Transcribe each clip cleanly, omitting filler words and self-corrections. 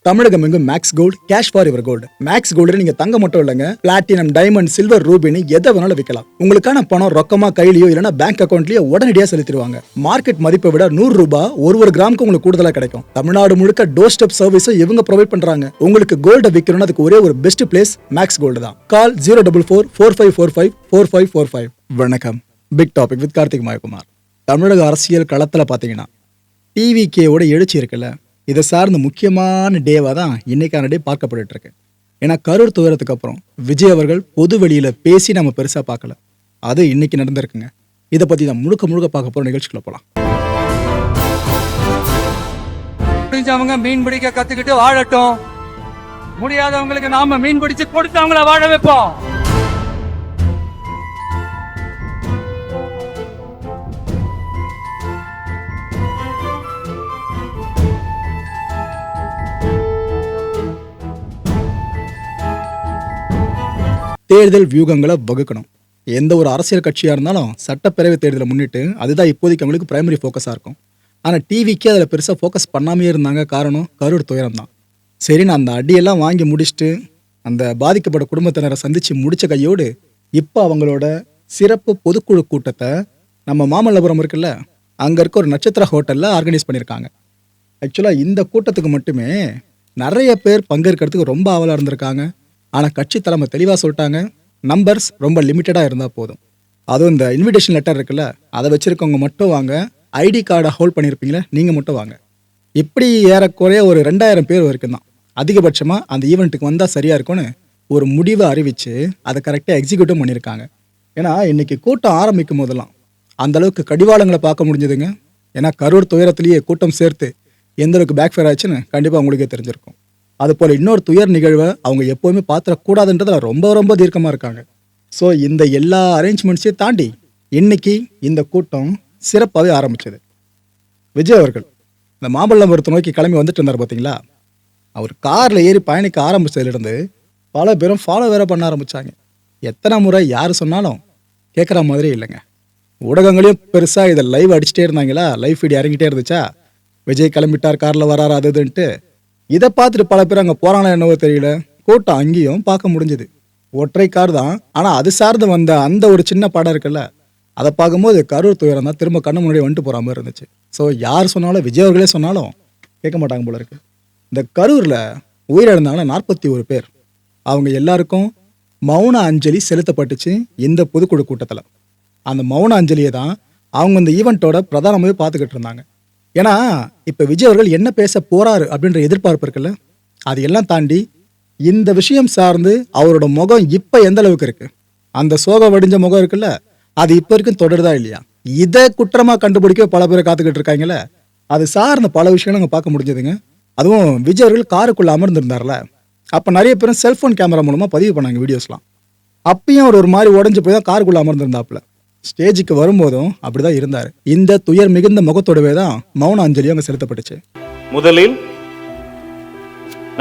தமிழகம் எங்கும் max gold cash for your gold. Max gold நீங்க தங்க மட்டும் இல்லைங்க, பிளாட்டினம், டைமண்ட், சில்வர், ரூபினி எதை வேணாலும் விற்கலாம். உங்களுக்கான பணம் ரொக்கமா கையிலயோ இல்லைன்னா பேங்க் அக்கௌண்ட்லயோ உடனடியாக செலுத்திடுவாங்க. மார்க்கெட் மதிப்பை விட 100 ரூபாய் ஒரு கிராமுக்கு உங்களுக்கு கூடுதலா கிடைக்கும். தமிழ்நாடு முழுக்க டோர் ஸ்டெப் சர்வீஸும் இவங்க ப்ரொவைட் பண்றாங்க. உங்களுக்கு கோல்ட விற்கணும்னா அதுக்கு ஒரே ஒரு பெஸ்ட் பிளேஸ் மேக்ஸ் கோல்டு தான். கால் 04445454545. வணக்கம். Big topic with Karthik Mayakumar. தமிழக அரசியல் களத்துல பாத்தீங்கன்னா டிவிகேவோட எழுச்சி இருக்குல்ல, இதை சார்ந்த முக்கியமான டேவாக தான் இன்னைக்கான டே பார்க்கப்பட்டு இருக்கு. ஏன்னா கரூர் துயரத்துக்கு அப்புறம் விஜய் அவர்கள் பொது வெளியில பேசி நம்ம பெருசா பார்க்கல, அது இன்னைக்கு நடந்திருக்குங்க. இதை பத்தி தான் முழுக்க பார்க்க போற நிகழ்ச்சிக்குள்ள போலாம். முடிஞ்சவங்க மீன் பிடிக்க கத்துக்கிட்டு வாழட்டும், முடியாதவங்களுக்கு நாம மீன் பிடிச்சு கொடுத்து அவங்கள வாழ வைப்போம். தேர்தல் வியூகங்களை வகுக்கணும். எந்த ஒரு அரசியல் கட்சியாக இருந்தாலும் சட்டப்பேரவை தேர்தலை முன்னிட்டு அதுதான் இப்போதைக்கு அவங்களுக்கு பிரைமரி ஃபோக்கஸாக இருக்கும். ஆனால் டிவிக்கு அதில் பெருசாக ஃபோக்கஸ் பண்ணாமே இருந்தாங்க. காரணம் கரூர் துயரம் தான். சரி, நான் அந்த அடியெல்லாம் வாங்கி முடிச்சுட்டு அந்த பாதிக்கப்பட்ட குடும்பத்தினரை சந்தித்து முடித்த கையோடு இப்போ அவங்களோட சிறப்பு பொதுக்குழு கூட்டத்தை நம்ம மாமல்லபுரம் இருக்குல்ல, அங்கே இருக்க ஒரு நட்சத்திர ஹோட்டலில் ஆர்கனைஸ் பண்ணியிருக்காங்க. ஆக்சுவலாக இந்த கூட்டத்துக்கு மட்டுமே நிறைய பேர் பங்கேற்கிறதுக்கு ரொம்ப ஆவலாக இருந்திருக்காங்க. ஆனால் கட்சி தலைமை தெளிவாக சொல்லிட்டாங்க, நம்பர்ஸ் ரொம்ப லிமிட்டடாக இருந்தால் போதும். அதுவும் இந்த இன்விடேஷன் லெட்டர் இருக்குல்ல, அதை வச்சுருக்கவங்க மட்டும் வாங்க, ஐடி கார்டை ஹோல்ட் பண்ணியிருப்பீங்களே நீங்கள் மட்டும் வாங்க. இப்படி ஏறக்குறைய ஒரு 2000 பேர் வரைக்கும் தான் அதிகபட்சமாக அந்த ஈவெண்ட்டுக்கு வந்தால் சரியாக இருக்கும்னு ஒரு முடிவை அறிவித்து அதை கரெக்டாக எக்ஸிக்யூட்டும் பண்ணியிருக்காங்க. ஏன்னா இன்றைக்கி கூட்டம் ஆரம்பிக்கும் போதெல்லாம் அந்தளவுக்கு கடிவாளங்களை பார்க்க முடிஞ்சதுங்க. ஏன்னா கரூர் துயரத்துலேயே கூட்டம் சேர்த்து எந்தளவுக்கு பேக் ஃபேர் ஆச்சுன்னு கண்டிப்பாக உங்களுக்கே தெரிஞ்சிருக்கும். அதுபோல் இன்னொரு துயர் நிகழ்வை அவங்க எப்போவுமே பார்த்துடக்கூடாதுன்றதுல ரொம்ப தீர்க்கமாக இருக்காங்க. ஸோ இந்த எல்லா அரேஞ்ச்மெண்ட்ஸையும் தாண்டி இன்னைக்கு இந்த கூட்டம் சிறப்பாகவே ஆரம்பிச்சது. விஜய் அவர்கள் இந்த மாமல்லபுரத்தை நோக்கி கிளம்பி வந்துட்டு இருந்தார் பார்த்தீங்களா, அவர் காரில் ஏறி பயணிக்க ஆரம்பிச்சதுலேருந்து பல பேரும் ஃபாலோ வேற பண்ண ஆரம்பித்தாங்க. எத்தனை முறை யார் சொன்னாலும் கேட்குற மாதிரி இல்லைங்க. ஊடகங்களையும் பெருசாக இதை லைவ் அடிச்சுட்டே இருந்தாங்களா, லைவ் ஃபீட் இறங்கிட்டே இருந்துச்சா, விஜய் கிளம்பிட்டார், காரில் வராரு அதுன்ட்டு. இதை பார்த்துட்டு பல பேர் அங்கே போகிறாங்களா என்னவோ தெரியல, கூட்டம் அங்கேயும் பார்க்க முடிஞ்சுது. ஒற்றை கார் தான், ஆனால் அது சார்ந்து வந்த அந்த ஒரு சின்ன படம் இருக்குல்ல, அதை பார்க்கும்போது கரூர் துயரம் தான் திரும்ப கண்ணு முன்னாடி வந்துட்டு போகிற மாதிரி இருந்துச்சு. ஸோ யார் சொன்னாலும், விஜய் அவர்களே சொன்னாலும் கேட்க மாட்டாங்க போல இருக்கு. இந்த கரூரில் உயிரிழந்தாங்கன்னா 41 பேர். அவங்க எல்லாருக்கும் மௌன அஞ்சலி செலுத்தப்பட்டுச்சு இந்த பொதுக்குழு கூட்டத்தில். அந்த மௌன அஞ்சலியை தான் அவங்க இந்த ஈவெண்ட்டோட பிரதானமாகவே பார்த்துக்கிட்டு இருந்தாங்க. ஏன்னா இப்போ விஜய் அவர்கள் என்ன பேச போறாரு அப்படின்ற எதிர்பார்ப்பு இருக்குல்ல, அது எல்லாம் தாண்டி இந்த விஷயம் சார்ந்து அவரோட முகம் இப்போ எந்த அளவுக்கு இருக்கு, அந்த சோக வடிஞ்ச முகம் இருக்குல்ல, அது இப்போ வரைக்கும் தொடருதா இல்லையா, இதை குற்றமாக கண்டுபிடிக்க பல பேர் காத்துக்கிட்டு இருக்காங்கல்ல. அது சார்ந்த பல விஷயங்கள் அங்கே பார்க்க முடிஞ்சதுங்க. அதுவும் விஜய் அவர்கள் காருக்குள்ள அமர்ந்திருந்தார்ல, அப்போ நிறைய பேரும் செல்ஃபோன் கேமரா மூலமாக பதிவு பண்ணாங்க வீடியோஸ்லாம். அப்பயும் அவர் ஒரு மாதிரி உடஞ்சு போய் தான் காருக்குள்ள அமர்ந்திருந்தாப்புல. ஸ்டேஜுக்கு வரும்போதும் அப்படிதான் இருந்தார். இந்த துயர் மிகுந்த முகத்தோடவே தான் மௌன அஞ்சலி அங்க செலுத்தப்பட்டுச்சு. முதலில்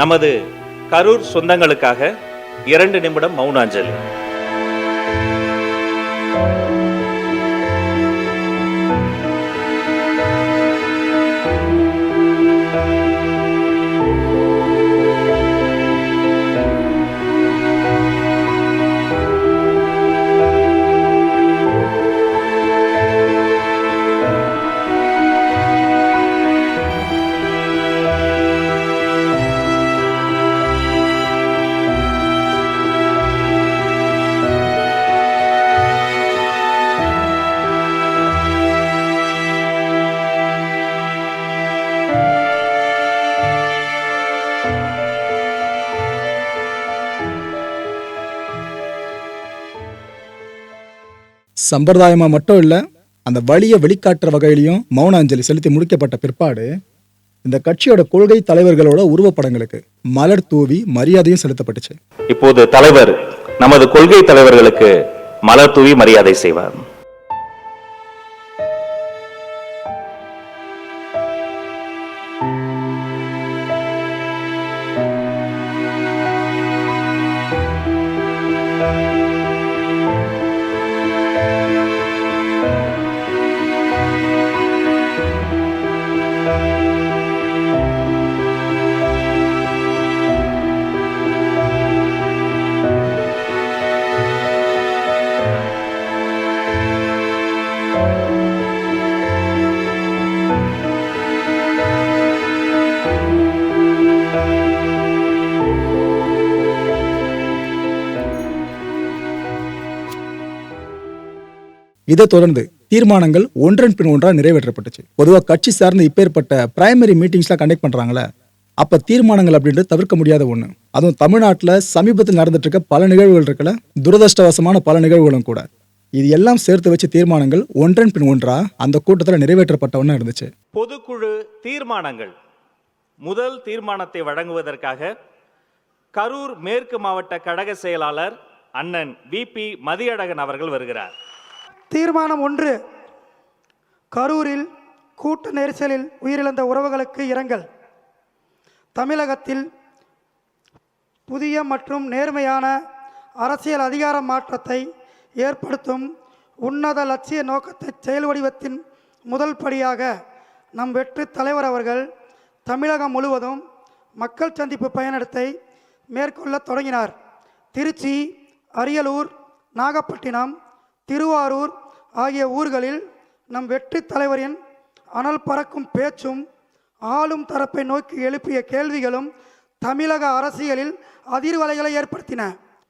நமது கரூர் சொந்தங்களுக்காக 2 நிமிடம் மௌன அஞ்சலி. சம்பிரதாயமா மட்டும் இல்ல, அந்த வழியை வெளிக்காட்டுற வகையிலையும் மௌன அஞ்சலி செலுத்தி முடிக்கப்பட்ட பிற்பாடு இந்த கட்சியோட கொள்கை தலைவர்களோட உருவப்படங்களுக்கு மலர் தூவி மரியாதையும் செலுத்தப்பட்டுச்சு. இப்போது தலைவர் நமது கொள்கை தலைவர்களுக்கு மலர் தூவி மரியாதை செய்வார். இதை தொடர்ந்து தீர்மானங்கள் ஒன்றன் பின் ஒன்றா நிறைவேற்றப்பட்டுச்சு. பொதுவாக கட்சி சார்ந்த இப்பேற்பட்ட பிரைமரி மீட்டிங்ஸ்லாம் கண்டக்ட் பண்றாங்களே, அப்ப தீர்மானங்கள் அப்படின்றது தவிர்க்க முடியாத ஒண்ணு. அதுவும் தமிழ்நாட்டில் சமீபத்தில் நடந்துட்டு இருக்க பல நிகழ்வுகள் இருக்கல, துரதிருஷ்டவசமான பல நிகழ்வுகளும் கூட. இது எல்லாம் சேர்த்து வச்சு தீர்மானங்கள் ஒன்றன் பின் ஒன்றா அந்த கூட்டத்தில் நிறைவேற்றப்பட்டவண்ணா இருந்துச்சு. பொதுக்குழு தீர்மானங்கள். முதல் தீர்மானத்தை வழங்குவதற்காக கரூர் மேற்கு மாவட்ட கழக செயலாளர் அண்ணன் விபி மதியழகன் அவர்கள் வருகிறார். தீர்மானம் 1. கரூரில் கூட்ட நெரிசலில் உயிரிழந்த உறவுகளுக்கு இரங்கல். தமிழகத்தில் புதிய மற்றும் நேர்மையான அரசியல் அதிகார மாற்றத்தை ஏற்படுத்தும் உன்னத லட்சிய நோக்கத்தை செயல் வடிவத்தின் முதல் படியாக நம் வெற்றி தலைவர் அவர்கள் தமிழகம் முழுவதும் மக்கள் சந்திப்பு பயணத்தை மேற்கொள்ள தொடங்கினார். திருச்சி, அரியலூர், நாகப்பட்டினம், திருவாரூர் ஆகிய ஊர்களில் நம் வெற்றி தலைவரின் அனல் பறக்கும் பேச்சும் ஆளும் தரப்பை நோக்கி எழுப்பிய கேள்விகளும் தமிழக அரசியலில் அதிர்வலைகளை ஏற்படுத்தின.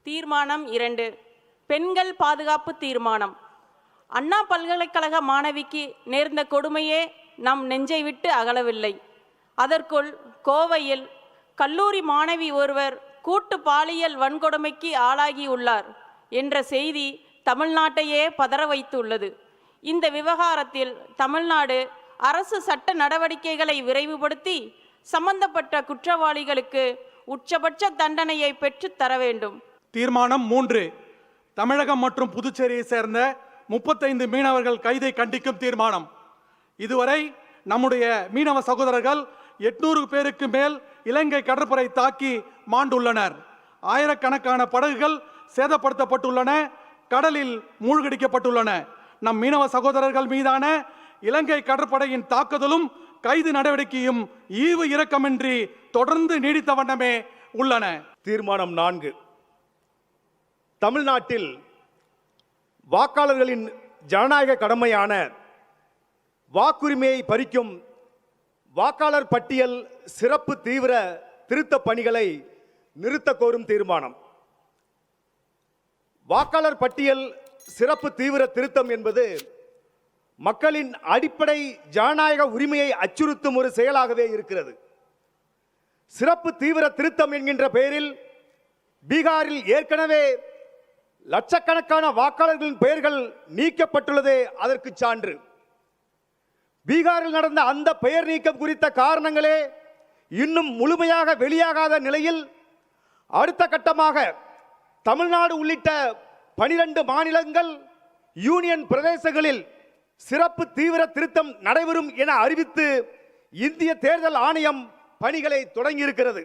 தீர்மானம் 2. பெண்கள் பாதுகாப்பு தீர்மானம். அண்ணா பல்கலைக்கழக மாணவிக்கு நேர்ந்த கொடுமையே நம் நெஞ்சை விட்டு அகலவில்லை. அதற்குள் கோவையில் கல்லூரி மாணவி ஒருவர் கூட்டு பாலியல் வன்கொடுமைக்கு ஆளாகியுள்ளார் என்ற செய்தி தமிழ்நாட்டையே பதற வைத்துள்ளது. இந்த விவகாரத்தில் தமிழ்நாடு அரசு சட்ட நடவடிக்கைகளை விரைவுபடுத்தி சம்பந்தப்பட்ட குற்றவாளிகளுக்கு உச்சபட்ச தண்டனையை பெற்றுத் தர வேண்டும். தீர்மானம் 3. தமிழகம் மற்றும் புதுச்சேரியை சேர்ந்த 35 மீனவர்கள் கைதை கண்டிக்கும் தீர்மானம். இதுவரை நம்முடைய மீனவ சகோதரர்கள் 800 பேருக்கு மேல் இலங்கை கடற்படை தாக்கி மாண்டுள்ளனர். ஆயிரக்கணக்கான படகுகள் சேதப்படுத்தப்பட்டுள்ளன, கடலில் மூழ்கடிக்கப்பட்டுள்ளன. நம் மீனவ சகோதரர்கள் மீதான இலங்கை கடற்படையின் தாக்குதலும் கைது நடவடிக்கையும் ஈவு இரக்கமின்றி தொடர்ந்து நீடித்த வண்ணமே உள்ளன. தீர்மானம் 4. தமிழ்நாட்டில் வாக்காளர்களின் ஜனநாயக கடமையான வாக்குரிமையை பறிக்கும் வாக்காளர் பட்டியல் சிறப்பு தீவிர திருத்த பணிகளை நிறுத்த கோரும் தீர்மானம். வாக்காளர் பட்டியல் சிறப்பு தீவிர திருத்தம் என்பது மக்களின் அடிப்படை ஜனநாயக உரிமையை அச்சுறுத்தும் ஒரு செயலாகவே இருக்கிறது. சிறப்பு தீவிர திருத்தம் என்கின்ற பெயரில் பீகாரில் ஏற்கனவே லட்சக்கணக்கான வாக்காளர்களின் பெயர்கள் நீக்கப்பட்டுள்ளதே அதற்கு சான்று. பீகாரில் நடந்த அந்த பெயர் நீக்கம் குறித்த காரணங்களே இன்னும் முழுமையாக வெளியாகாத நிலையில் அடுத்த கட்டமாக தமிழ்நாடு உள்ளிட்ட 12 மாநிலங்கள் யூனியன் பிரதேசங்களில் சிறப்பு தீவிர திருத்தம் நடைபெறும் என அறிவித்து இந்திய தேர்தல் ஆணையம் பணிகளை தொடங்கியிருக்கிறது.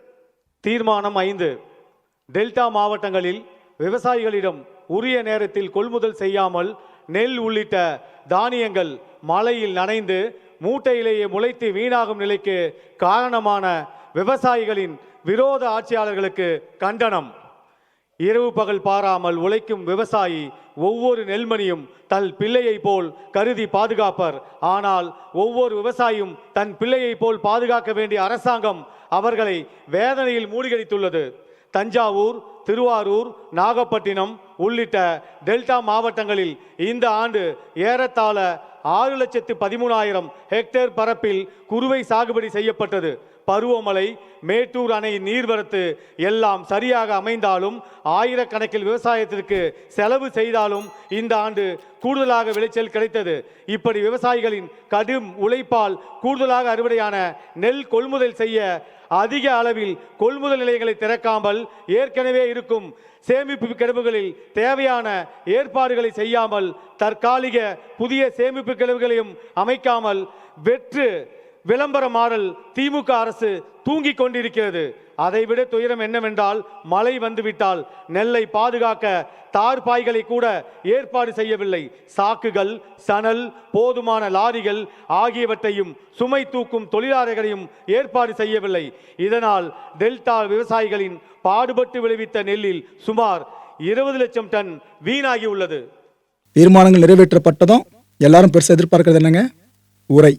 தீர்மானம் 5. டெல்டா மாவட்டங்களில் விவசாயிகளிடம் உரிய நேரத்தில் கொள்முதல் செய்யாமல் நெல் உள்ளிட்ட தானியங்கள் மழையில் நனைந்து மூட்டையிலேயே முளைத்து வீணாகும் நிலைக்கு காரணமான விவசாயிகளின் விரோத ஆட்சியாளர்களுக்கு கண்டனம். இரவு பகல் பாராமல் உழைக்கும் விவசாயி ஒவ்வொரு நெல்மணியும் தன் பிள்ளையை போல் கருதி பாதுகாப்பர். ஆனால் ஒவ்வொரு விவசாயியும் தன் பிள்ளையை போல் பாதுகாக்க வேண்டிய அரசாங்கம் அவர்களை வேதனையில் மூழ்கடித்துள்ளது. தஞ்சாவூர், திருவாரூர், நாகப்பட்டினம் உள்ளிட்ட டெல்டா மாவட்டங்களில் இந்த ஆண்டு ஏறத்தாழ 6,13,000 ஹெக்டேர் பரப்பில் குறுவை சாகுபடி செய்யப்பட்டது. பருவமழை, மேட்டூர் அணை நீர்வரத்து எல்லாம் சரியாக அமைந்தாலும் ஆயிரக்கணக்கில் விவசாயத்திற்கு செலவு செய்தாலும் இந்த ஆண்டு கூடுதலாக விளைச்சல் கிடைத்தது. இப்படி விவசாயிகளின் கடும் உழைப்பால் கூடுதலாக அறுவடையான நெல் கொள்முதல் செய்ய அதிக அளவில் கொள்முதல் நிலையங்களை திறக்காமல் ஏற்கனவே இருக்கும் சேமிப்பு கிடங்குகளில் தேவையான ஏற்பாடுகளை செய்யாமல் தற்காலிக புதிய சேமிப்பு கிடங்குகளையும் அமைக்காமல் வெற்று விளம்பர மாடல் திமுக அரசு தூங்கிக் கொண்டிருக்கிறது. அதைவிட துயரம் என்னவென்றால் மழை வந்துவிட்டால் நெல்லை பாதுகாக்க தார்பாய்களை கூட ஏற்பாடு செய்யவில்லை. சாக்குகள், சணல், போதுமான லாரிகள் ஆகியவற்றையும் சுமை தூக்கும் தொழிலாளர்களையும் ஏற்பாடு செய்யவில்லை. இதனால் டெல்டா விவசாயிகளின் பாடுபட்டு விளைவித்த நெல்லில் சுமார் 20 லட்சம் டன் வீணாகி உள்ளது. தீர்மானங்கள் நிறைவேற்றப்பட்டதும் எல்லாரும் பெருசாக எதிர்பார்க்கறது என்னங்க? உரை.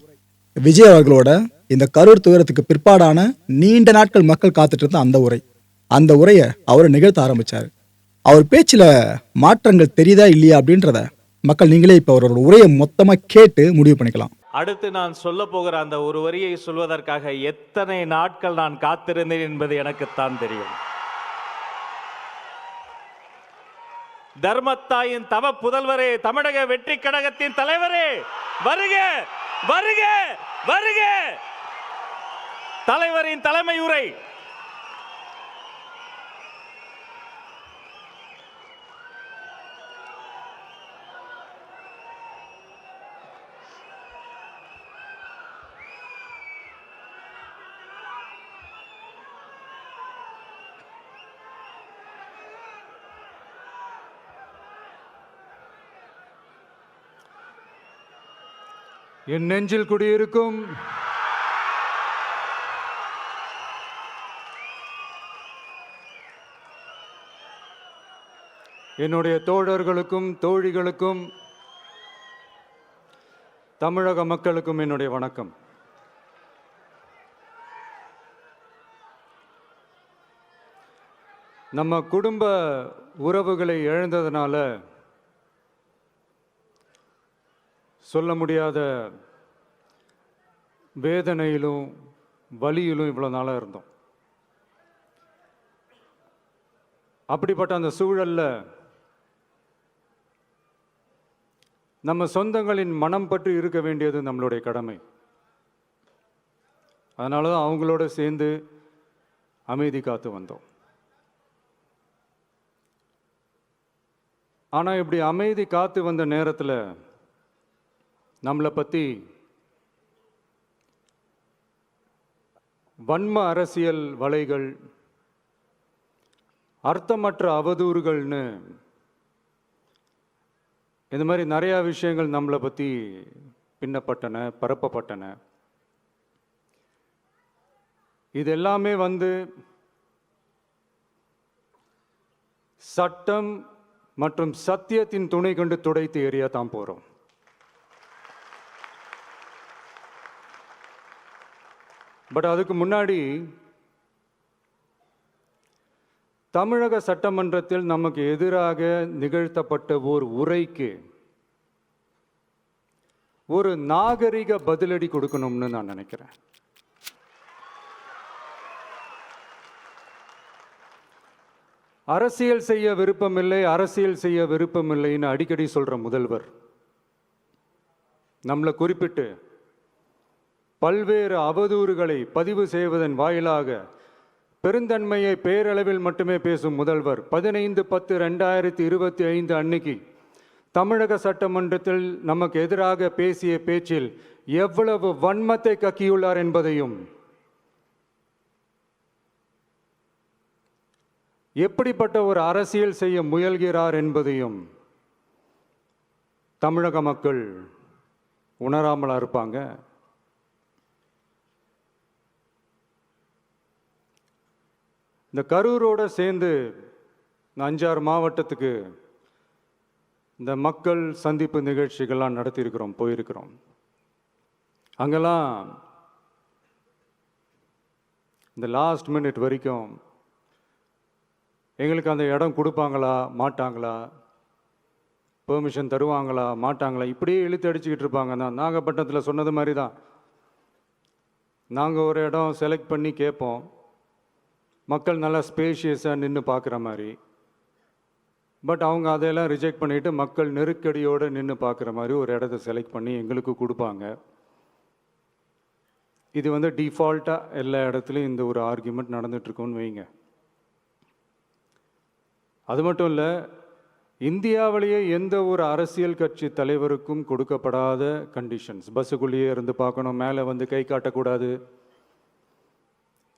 விஜய் அவர்களோட இந்த கரூர் துயரத்துக்கு பிற்பாடான நீண்ட நாட்கள் மக்கள் காத்துட்டு இருந்த அந்த உரையை அவர் நிகழ்த்த ஆரம்பிச்சார். அவர் பேச்சில் மாற்றங்கள் தெரியுதா இல்லையா அப்படின்றத மக்கள் நீங்களே இப்போ அவரோட உரையை மொத்தமாக கேட்டு முடிவு பண்ணிக்கலாம். அடுத்து நான் சொல்ல போகிற அந்த ஒரு வரியை சொல்வதற்காக எத்தனை நாட்கள் நான் காத்திருந்தேன் என்பது எனக்குத்தான் தெரியும். தர்மத்தாயின் தவ புதல்வரே, தமிழக வெற்றி கழகத்தின் தலைவரே, வருக வருக வருக. தலைவரின் தலைமை உரை. என் நெஞ்சில் குடியிருக்கும் என்னுடைய தோழர்களுக்கும் தோழிகளுக்கும் தமிழக மக்களுக்கும் என்னுடைய வணக்கம். நம்ம குடும்ப உறவுகளை இழந்ததுனால சொல்ல முடியாத வேதனையிலும் வலியிலும் இவ்வளோ நாளாக இருந்தோம். அப்படிப்பட்ட அந்த சூழல்ல நம்ம சொந்தங்களின் மனம் பற்றி இருக்க வேண்டியது நம்மளுடைய கடமை. அதனால தான் அவங்களோட சேர்ந்து அமைதி காத்து வந்தோம். ஆனால் இப்படி அமைதி காத்து வந்த நேரத்தில் நம்மளை பற்றி வன்ம அரசியல் வலைகள், அர்த்தமற்ற அவதூறுகள்னு இந்த மாதிரி நிறையா விஷயங்கள் நம்மளை பற்றி பின்னப்பட்டன, பரப்பப்பட்டன. இது எல்லாமே சட்டம் மற்றும் சத்தியத்தின் துணை கொண்டு துடைத்து எறிய தான் போகிறோம். பட் அதுக்கு முன்னாடி தமிழக சட்டமன்றத்தில் நமக்கு எதிராக நிகழ்த்தப்பட்ட ஓர் உரைக்கு ஒரு நாகரிக பதிலடி கொடுக்கணும்னு நான் நினைக்கிறேன். அரசியல் செய்ய விருப்பமில்லை, அரசியல் செய்ய விருப்பமில்லைன்னு அடிக்கடி சொல்ற முதல்வர் நம்மளை குறிப்பிட்டு பல்வேறு அவதூறுகளை பதிவு செய்வதன் வாயிலாக பெருந்தன்மையை பேரளவில் மட்டுமே பேசும் முதல்வர் 15/10/2025 அன்னைக்கு தமிழக சட்டமன்றத்தில் நமக்கு எதிராக பேசிய பேச்சில் எவ்வளவு வன்மத்தை கக்கியுள்ளார் என்பதையும், எப்படிப்பட்ட ஒரு அரசியல் செய்ய முயல்கிறார் என்பதையும் தமிழக மக்கள் உணராமலா இருப்பாங்க. இந்த கரூரோடு சேர்ந்து 5-6 மாவட்டத்துக்கு இந்த மக்கள் சந்திப்பு நிகழ்ச்சிகள்லாம் நடத்தியிருக்கிறோம், போயிருக்கிறோம். அங்கெல்லாம் இந்த லாஸ்ட் மினிட் வரைக்கும் எங்களுக்கு அந்த இடம் கொடுப்பாங்களா மாட்டாங்களா, பெர்மிஷன் தருவாங்களா மாட்டாங்களா, இப்படியே இழுத்து அடிச்சுக்கிட்டு இருப்பாங்க. தான் நாகப்பட்டினத்தில் சொன்னது மாதிரி தான். நாங்கள் ஒரு இடம் செலக்ட் பண்ணி கேட்போம், மக்கள் நல்லா ஸ்பேஷியஸாக நின்று பார்க்குற மாதிரி. பட் அவங்க அதையெல்லாம் ரிஜெக்ட் பண்ணிவிட்டு மக்கள் நெருக்கடியோடு நின்று பார்க்குற மாதிரி ஒரு இடத்த செலக்ட் பண்ணி எங்களுக்கு கொடுப்பாங்க. இது டிஃபால்ட்டாக எல்லா இடத்துலையும் இந்த ஒரு ஆர்கியூமெண்ட் நடந்துகிட்ருக்கோன்னு வைங்க. அது மட்டும் இல்லை, இந்தியாவிலேயே எந்த ஒரு அரசியல் கட்சி தலைவருக்கும் கொடுக்கப்படாத கண்டிஷன்ஸ். பஸ்ஸுக்குள்ளேயே இருந்து பார்க்கணும், மேலே கை காட்டக்கூடாது,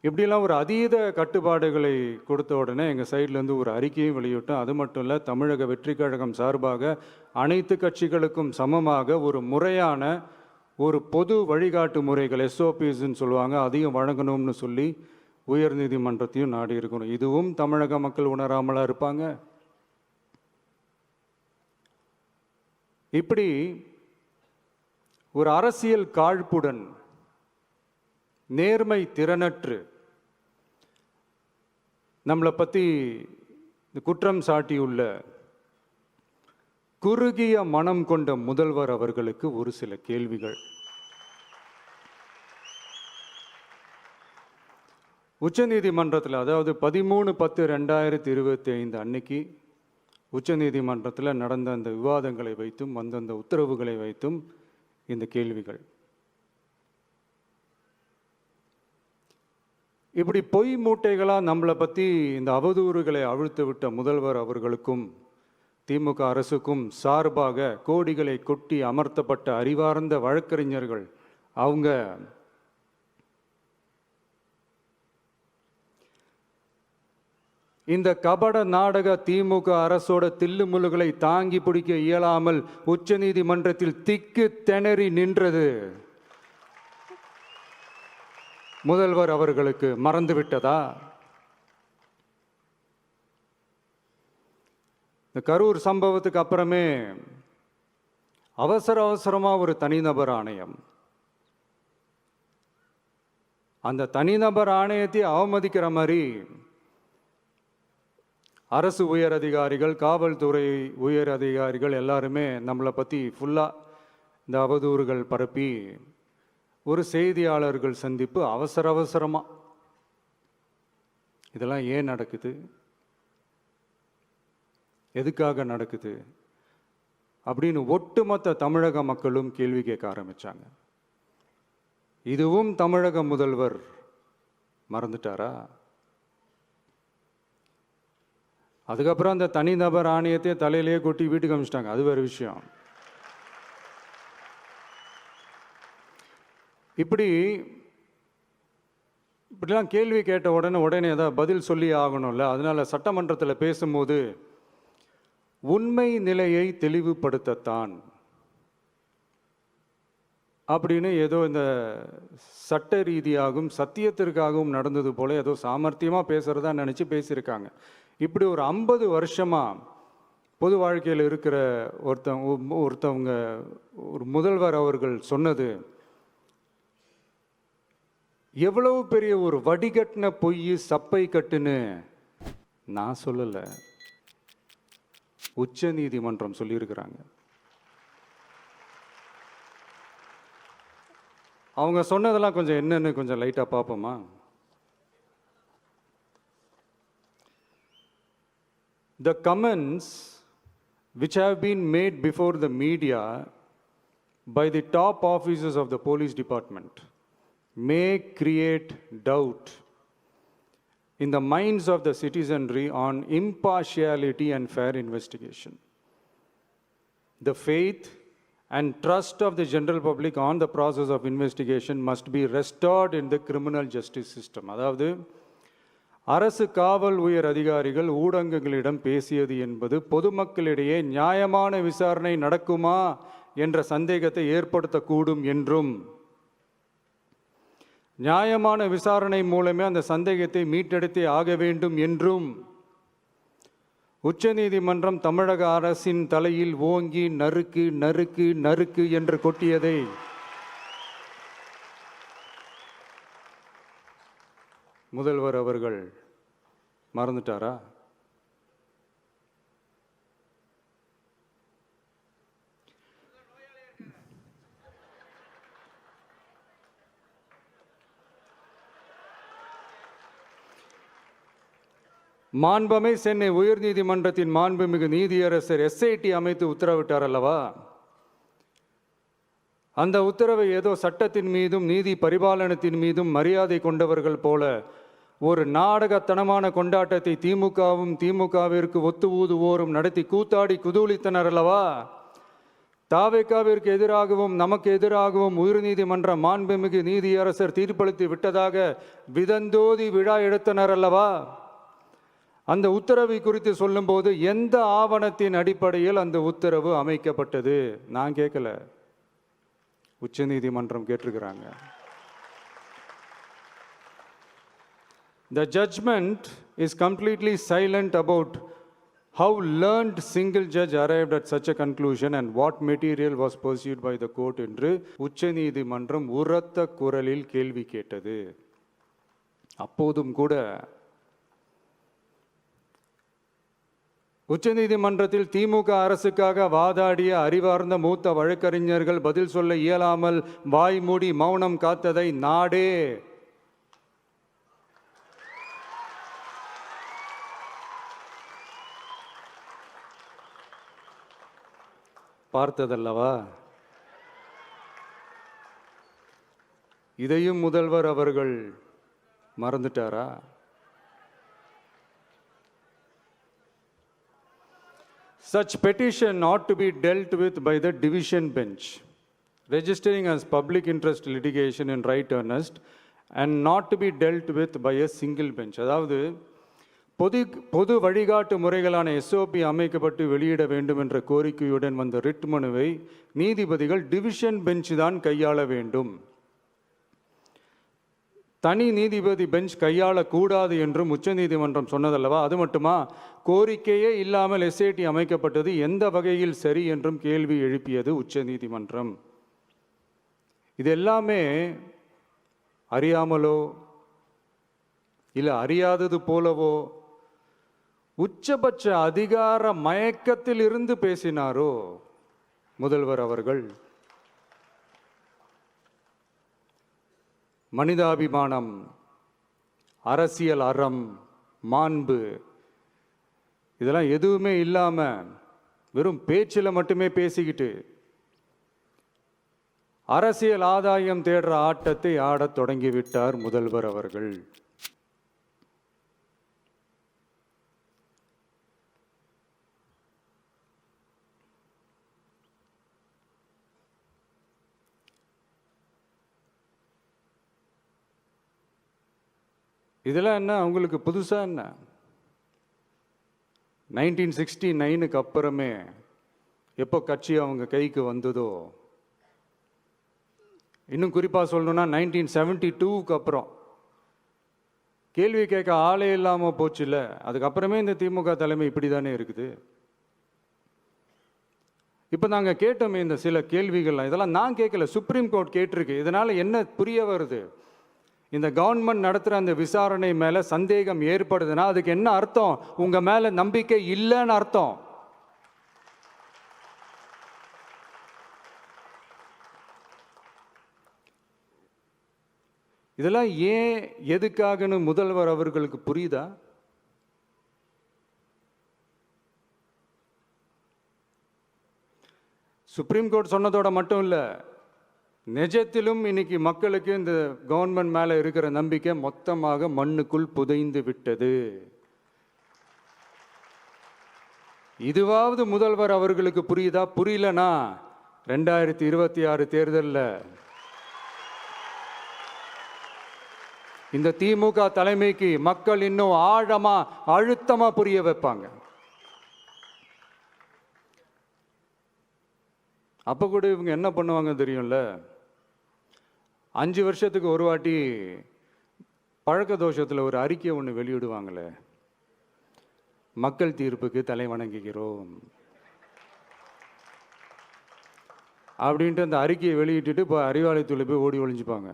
இப்படிலாம் ஒரு அதீத கட்டுப்பாடுகளை கொடுத்த உடனே எங்கள் சைட்லேருந்து ஒரு அறிக்கையும் வெளியிட்டோம். அது மட்டும் இல்லை, தமிழக வெற்றி கழகம் சார்பாக அனைத்து கட்சிகளுக்கும் சமமாக ஒரு முறையான ஒரு பொது வழிகாட்டு முறைகள், SOPஸ்ன்னு சொல்லுவாங்க, அதையும் வழங்கணும்னு சொல்லி உயர்நீதிமன்றத்தையும் நாடி இருக்கணும். இதுவும் தமிழக மக்கள் உணராமலா இருப்பாங்க. இப்படி ஒரு அரசியல் காழ்ப்புடன், நேர்மை திறனற்று நம்மளை பற்றி குற்றம் சாட்டியுள்ள குறுகிய மனம் கொண்ட முதல்வர் அவர்களுக்கு ஒரு சில கேள்விகள். உச்சநீதிமன்றத்தில், அதாவது 13/10/2025 அன்னைக்கு உச்சநீதிமன்றத்தில் நடந்த அந்த விவாதங்களை வைத்தும் அந்தந்த உத்தரவுகளை வைத்தும் இந்த கேள்விகள். இப்படி பொய் மூட்டைகளாக நம்மளை பற்றி இந்த அவதூறுகளை அவிழ்த்து விட்ட முதல்வர் அவர்களுக்கும் திமுக அரசுக்கும் சார்பாக கோடிகளை கொட்டி அமர்த்தப்பட்ட அறிவார்ந்த வழக்கறிஞர்கள் அவங்க இந்த கபட நாடக திமுக அரசோட தில்லுமுல்லுகளை தாங்கி பிடிக்க இயலாமல் உச்சநீதிமன்றத்தில் திக்கு திணறி நின்றது முதல்வர் அவர்களுக்கு மறந்துவிட்டதா? இந்த கரூர் சம்பவத்துக்கு அப்புறமே அவசரமா ஒரு தனிநபர் ஆணையம், அந்த தனிநபர் ஆணையத்தை அவமதிக்கிற மாதிரி அரசு உயர் அதிகாரிகள், காவல்துறை உயர் அதிகாரிகள் எல்லாருமே நம்மளை பற்றி ஃபுல்லாக இந்த அவதூறுகள் பரப்பி ஒரு செய்தியாளர்கள் சந்திப்பு அவசரமாக. இதெல்லாம் ஏன் நடக்குது? எதுக்காக நடக்குது அப்படின்னு ஒட்டுமொத்த தமிழக மக்களும் கேள்வி கேட்க ஆரம்பிச்சாங்க. இதுவும் தமிழக முதல்வர் மறந்துட்டாரா? அதுக்கப்புறம் அந்த தனிநபர் ஆணையத்தை தலையிலேயே கொட்டி வீட்டுக்கு அனுப்பிச்சிட்டாங்க. அது வேறு விஷயம். இப்படிலாம் கேள்வி கேட்ட உடனே ஏதாவது பதில் சொல்லி ஆகணும்ல. அதனால சட்டமன்றத்தில் பேசும்போது உண்மை நிலையை தெளிவுபடுத்தத்தான் அப்படின்னு ஏதோ இந்த சட்ட ரீதியாகவும் சத்தியத்திற்காகவும் நடந்தது போல ஏதோ சாமர்த்தியமாக பேசுகிறதா நினச்சி பேசியிருக்காங்க. இப்படி ஒரு 50 வருஷமாக பொது வாழ்க்கையில் இருக்கிற ஒருத்தவங்க ஒரு முதல்வர் அவர்கள் சொன்னது எவ்வளவு பெரிய ஒரு வடிகட்டின பொய், சப்பை கட்டுன்னு நான் சொல்லலை, உச்ச நீதிமன்றம் சொல்லியிருக்கிறாங்க. அவங்க சொன்னதெல்லாம் கொஞ்சம் என்னன்னு கொஞ்சம் லைட்டாக பார்ப்போமா? The comments which have been made before the media by the top officers of the police department may create doubt in the minds of the citizenry on impartiality and fair investigation. The faith and trust of the general public on the process of investigation must be restored in the criminal justice system. அதாவது அரசு காவல் உயர் அதிகாரிகள் ஊடகங்களிடம் பேசியது என்பது பொதுமக்களிடையே நியாயமான விசாரணை நடக்குமா என்ற சந்தேகத்தை ஏற்படுத்தக்கூடும் என்றும், நியாயமான விசாரணை மூலமே அந்த சந்தேகத்தை மீட்டெடுத்தே ஆக வேண்டும் என்றும் உச்சநீதிமன்றம் தமிழக அரசின் தலையில் ஓங்கி நறுக்கு நறுக்கு நறுக்கு என்று கொட்டியதை முதல்வர் அவர்கள் மறந்துட்டாரா? மாண்பமை சென்னை உயர்நீதிமன்றத்தின் மாண்புமிகு நீதியரசர் SIT அமைத்து உத்தரவிட்டார் அல்லவா? அந்த உத்தரவை ஏதோ சட்டத்தின் மீதும் நீதி பரிபாலனத்தின் மீதும் மரியாதை கொண்டவர்கள் போல ஒரு நாடகத்தனமான கொண்டாட்டத்தை திமுகவும் திமுகவிற்கு ஒத்து ஊதுவோரும் நடத்தி கூத்தாடி குதூளித்தனர் அல்லவா? தாவேக்காவிற்கு எதிராகவும் நமக்கு எதிராகவும் உயர்நீதிமன்ற மாண்புமிகு நீதியரசர் தீர்ப்பளித்து விட்டதாக விதந்தோதி விழா எடுத்தனர் அல்லவா? அந்த உத்தரவை குறித்து சொல்லும்போது எந்த ஆவணத்தின் அடிப்படையில் அந்த உத்தரவு அமைக்கப்பட்டது? நான் கேட்கல, உச்சநீதிமன்றம் கேட்டிருக்கிறாங்க. The judgment is completely silent about how learned single judge arrived at such a conclusion and what material was pursued by the court என்று உச்சநீதிமன்றம் உரத்த குரலில் கேள்வி கேட்டது. அப்போதும் கூட உச்சநீதிமன்றத்தில் திமுக அரசுக்காக வாதாடிய அறிவார்ந்த மூத்த வழக்கறிஞர்கள் பதில் சொல்ல இயலாமல் வாய் மூடி மௌனம் காத்ததை நாடே பார்த்ததல்லவா? இதையும் முதல்வர் அவர்கள் மறந்துட்டாரா? Such petition ought to be dealt with by the division bench, registering as public interest litigation in right earnest and not to be dealt with by a single bench. அதாவது பொது வழிகாட்டு முறைகளான எஸ்ஓபி அமைக்கப்பட்டு வெளியிட வேண்டும் என்ற கோரிக்கையுடன் வந்த ரிட் மனுவை நீதிபதிகள் டிவிஷன் பெஞ்ச் தான் கையாள வேண்டும், தனி நீதிபதி பெஞ்ச் கையாளக்கூடாது என்றும் உச்சநீதிமன்றம் சொன்னதல்லவா? அது மட்டுமா, கோரிக்கையே இல்லாமல் எஸ்ஐடி அமைக்கப்பட்டது எந்த வகையில் சரி என்றும் கேள்வி எழுப்பியது உச்சநீதிமன்றம். இது எல்லாமே அறியாமலோ இல்லை அறியாதது போலவோ உச்சபட்ச அதிகார மயக்கத்தில் இருந்து பேசினாரோ முதல்வர் அவர்கள்? மனிதாபிமானம், அரசியல் அறம், மாண்பு இதெல்லாம் எதுவுமே இல்லாம வெறும் பேச்சில் மட்டுமே பேசிக்கிட்டு அரசியல் ஆதாயம் தேடுற ஆட்டத்தை ஆடத் தொடங்கிவிட்டார் முதல்வர் அவர்கள். இதெல்லாம் என்ன அவங்களுக்கு புதுசா என்ன? 1969க்கு அப்புறமே எப்போ கட்சி அவங்க கைக்கு வந்ததோ, இன்னும் குறிப்பாக சொல்லணும்னா 1972க்கு அப்புறம் கேள்வி கேட்க ஆளே இல்லாமல் போச்சுல்ல, அதுக்கப்புறமே இந்த திமுக தலைமை இப்படி தானே இருக்குது. இப்போ நாங்கள் கேட்டோமே இந்த சில கேள்விகள்லாம், இதெல்லாம் நான் கேட்கல, சுப்ரீம் கோர்ட் கேட்டிருக்கு. இதனால் என்ன புரிய வருது? இந்த கவர்மெண்ட் நடத்துகிற அந்த விசாரணை மேலே சந்தேகம் ஏற்படுதுன்னா அதுக்கு என்ன அர்த்தம்? உங்கள் மேலே நம்பிக்கை இல்லைன்னு அர்த்தம். இதெல்லாம் ஏன் எதுக்காகன்னு முதல்வர் அவர்களுக்கு புரியுதா? சுப்ரீம் கோர்ட் சொன்னதோட மட்டும் இல்லை, நிஜத்திலும் இன்னைக்கு மக்களுக்கு இந்த கவர்மெண்ட் மேலே இருக்கிற நம்பிக்கை மொத்தமாக மண்ணுக்குள் புதைந்து விட்டது. இதுவாவது முதல்வர் அவர்களுக்கு புரியுதா? புரியலனா 2026 தேர்தலில் இந்த திமுக தலைமைக்கு மக்கள் இன்னும் ஆழமா அழுத்தமா புரிய வைப்பாங்க. அப்ப கூட இவங்க என்ன பண்ணுவாங்க தெரியும்ல, 5 வருஷத்துக்கு ஒரு வாட்டி பழக்க தோஷத்தில் ஒரு அறிக்கை ஒன்று வெளியிடுவாங்களே, மக்கள் தீர்ப்புக்கு தலை வணங்குகிறோம் அப்படின்ட்டு அந்த அறிக்கையை வெளியிட்டுட்டு இப்போ அறிவாலயத்தில் போய் ஓடி ஒளிஞ்சுப்பாங்க.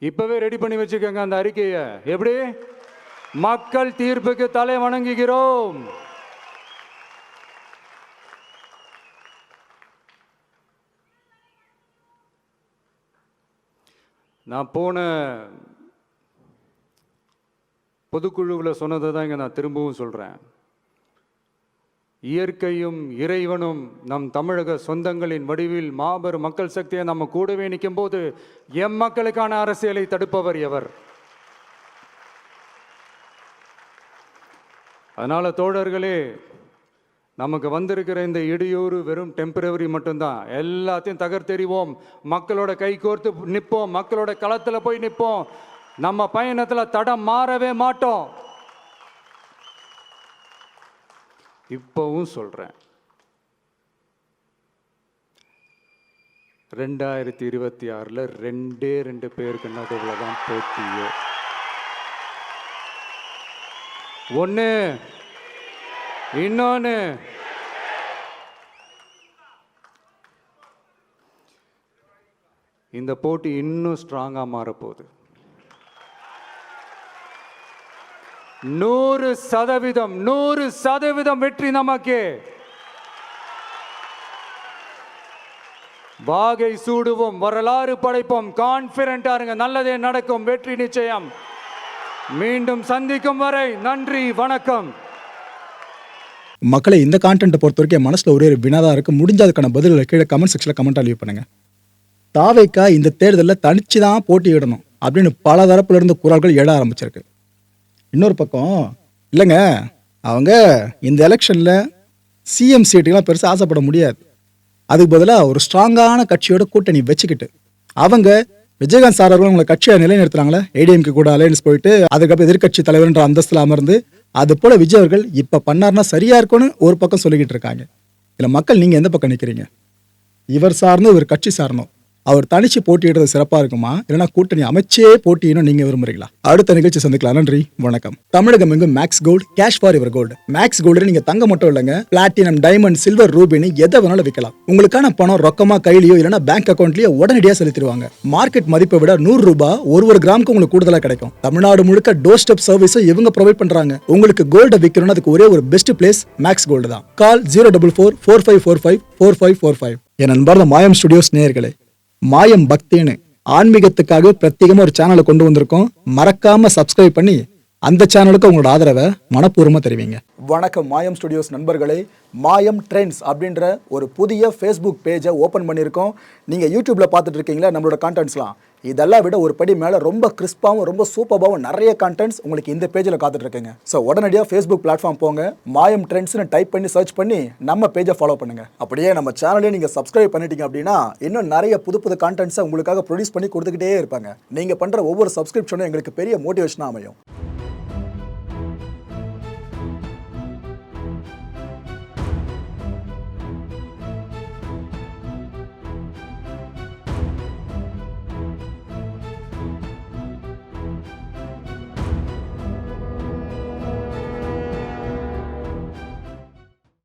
இப்பவே ரெடி பண்ணி வச்சுக்கோங்க அந்த அறிக்கையை. எப்படி? மக்கள் தீர்ப்புக்கு தலை வணங்குகிறோம். நான் போன பொதுக்குழுவில் சொன்னதை தான் இங்கே நான் திரும்பவும் சொல்கிறேன். இயற்கையும் இறைவனும் நம் தமிழக சொந்தங்களின் வடிவில் மாபெரும் மக்கள் சக்தியை நம்ம கூடவே நிற்கும் போது எம் மக்களுக்கான அரசியலை தடுப்பவர் எவர்? அதனால தோழர்களே, நமக்கு வந்திருக்கிற இந்த இடையூறு வெறும் டெம்பரவரி மட்டும்தான். எல்லாத்தையும் தகர்த்தெறிவோம், மக்களோட கை கோர்த்து நிற்போம், மக்களோட களத்தில் போய் நிற்போம். நம்ம பயணத்தில் தடம் மாறவே மாட்டோம். இப்பவும் சொல்றேன், 2026ல் 2 பேருக்கு நடுவில் தான் போட்டியே. ஒன்று, இன்னொன்று இந்த போட்டி இன்னும் ஸ்ட்ராங்காக மாறப்போகுது. 100% வெற்றி நமக்கு. வாகை சூடுவோம், வரலாறு படைப்போம், கான்பிடண்டா இருங்க, நல்லதே நடக்கும், வெற்றி நிச்சயம். மீண்டும் சந்திக்கும் வரை நன்றி, வணக்கம். மக்களை இந்த கான்டென்ட்டை பொறுத்த வரைக்கும் என் மனசில் ஒரே ஒரு வினாதான் இருக்குது. முடிஞ்ச அதுக்கான பதில்களை கீழே கமெண்ட் செக்ஷனில் கமெண்ட்டாக லீவ் பண்ணுங்கள். தாவேக்கா இந்த தேர்தலில் தனிச்சு தான் போட்டியிடணும் அப்படின்னு பல தரப்புல இருந்து குரல்கள் எழ ஆரம்பிச்சிருக்கு. இன்னொரு பக்கம் இல்லைங்க, அவங்க இந்த எலெக்ஷனில் சிஎம் சீட்டுக்கெல்லாம் பெருசாக ஆசைப்பட முடியாது. அதுக்கு பதிலாக ஒரு ஸ்ட்ராங்கான கட்சியோட கூட்டணி வச்சுக்கிட்டு அவங்க விஜயகாந்த் சார் அவர்கள் உங்களை கட்சியை நிலைநிறுத்துறாங்களே, ஏடிஎம்கே கூட அலையன்ஸ் போயிட்டு அதுக்கப்புறம் எதிர்கட்சி தலைவர்ன்ற அந்தஸ்தில் அமர்ந்து அது போல விஜய் அவர்கள் இப்போ பண்ணார்னா சரியா இருக்கும்னு ஒரு பக்கம் சொல்லிக்கிட்டு இருக்காங்க. இல்லை மக்கள் நீங்கள் எந்த பக்கம் நிற்கிறீங்க? இவர் சார்ந்தோ இவர் கட்சி சார்ந்தோ அவர் தனிச்சு போட்டியிடுறது சிறப்பாக இருக்குமா, இல்லைனா கூட்டணி அமைச்சே போட்டியிடணும் நீங்கள் விரும்புறீங்களா? அடுத்த நிகழ்ச்சி சந்திக்கலாம். நன்றி, வணக்கம். தமிழகம் எங்கும் max gold, cash for your gold. Max gold நீங்கள் தங்க மட்டும் இல்லைங்க, பிளாட்டினம், டைமண்ட், சில்வர், ரூபினி எதை வேணாலும் விற்கலாம். உங்களுக்கான பணம் ரொக்கமாக கையிலையோ இல்லைனா பேங்க் அக்கௌண்ட்லயோ உடனடியாக செலுத்திடுவாங்க. மார்க்கெட் மதிப்பை விட 100 ரூபாய் ஒரு கிராமுக்கு உங்களுக்கு கூடுதலாக கிடைக்கும். தமிழ்நாடு முழுக்க டோர் ஸ்டெப் சர்வீஸை இவங்க ப்ரொவைட் பண்ணுறாங்க. உங்களுக்கு கோல்டை விற்கணும்னு அதுக்கு ஒரே ஒரு பெஸ்ட் பிளேஸ் மேக்ஸ் கோல்டு தான். கால் 04445454545. என் அன்பார்ந்த மாயம் ஸ்டுடியோஸ் நேயர்களே, மாயம் பக்தின்னு ஆன்மீகத்துக்காக பிரத்யேகமாக ஒரு சேனலை கொண்டு வந்திருக்கோம். மறக்காம சப்ஸ்கிரைப் பண்ணி அந்த சேனலுக்கு உங்களோட ஆதரவை மனப்பூர்வமாக தெரிவிங்க. வணக்கம் மாயம் ஸ்டுடியோஸ் நண்பர்களே. மாயம் ட்ரெண்ட்ஸ் அப்படின்ற ஒரு புதிய ஃபேஸ்புக் பேஜை ஓப்பன் பண்ணியிருக்கோம். நீங்கள் யூடியூப்பில் பார்த்துட்டு இருக்கீங்களா நம்மளோட கான்டென்ட்ஸ்லாம், இதெல்லாம் விட ஒரு படி மேலே ரொம்ப கிறிஸ்பாகவும் ரொம்ப சூப்பராகவும் நிறைய கான்டென்ட்ஸ் உங்களுக்கு இந்த பேஜில் காத்துட்ருக்குங்க. ஸோ உடனடியாக ஃபேஸ்புக் பிளாட்ஃபார்ம் போங்க, மாயம் ட்ரெண்ட்ஸ்னு டைப் பண்ணி சர்ச் பண்ணி நம்ம பேஜை ஃபாலோ பண்ணுங்கள். அப்படியே நம்ம சேனலையும் நீங்கள் சப்ஸ்கிரைப் பண்ணிட்டீங்க அப்படின்னா இன்னும் நிறைய புது கான்டென்ட்ஸை உங்களுக்காக ப்ரொடியூஸ் பண்ணி கொடுத்துக்கிட்டே இருப்பாங்க. நீங்கள் பண்ணுற ஒவ்வொரு சப்ஸ்கிரிப்ஷனும் எங்களுக்கு பெரிய மோட்டிவேஷனாக அமையும்.